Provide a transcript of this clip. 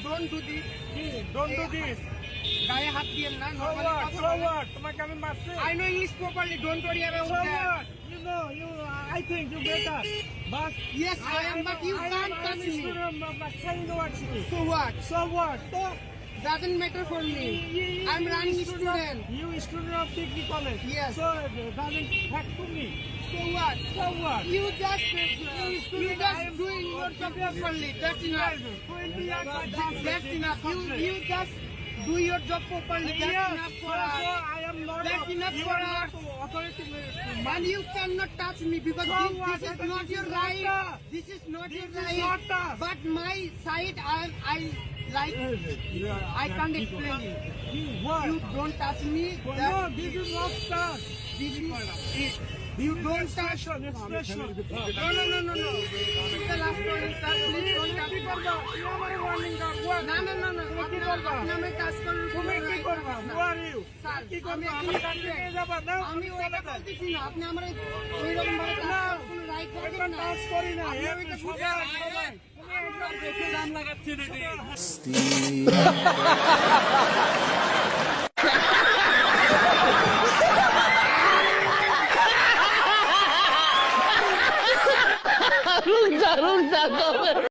Don't do this. Don't do this. গায়ে হাত দিয়েন না। So what? তোমাকে আমি মারছি। I know English properly. Don't worry about So that. what? You know, I think you better. But Yes, I am, but you can't touch me. But university. So what? So what? So, Doesn't matter for me. I'm running student. You student of degree college. Yes. So it doesn't affect to me. So what? So what? You just doing your job properly. That's enough. That's enough. You just do your job properly. That's Yes. enough for So us. I am not. That's enough you for are not us. authority. And you cannot touch me because So this what? is not your This is right. not. This is not This your is right. not us. But my side, I like. I can't explain it. What? You don't touch me. No, this is not touch. This is. You don't touch. Expression. No. The last one is that please don't touch me. You আমার warning card. What? No. তুমি কি করবা? আপনি আমায় touch করুন। তুমি কি করবা? Who are you? স্যার, কি করবা? আমি আমি কাছে নিয়ে যাবা না? আমি ওইটা বলতেছি না। আপনি আমার ওইরকম ভাবে কোনো রাইট করবেন এটা না। টাচ করি না। আপনি ওইটা সবাই তুমি একদম দেখে দাম লাগাচ্ছেন এটা। रुक जा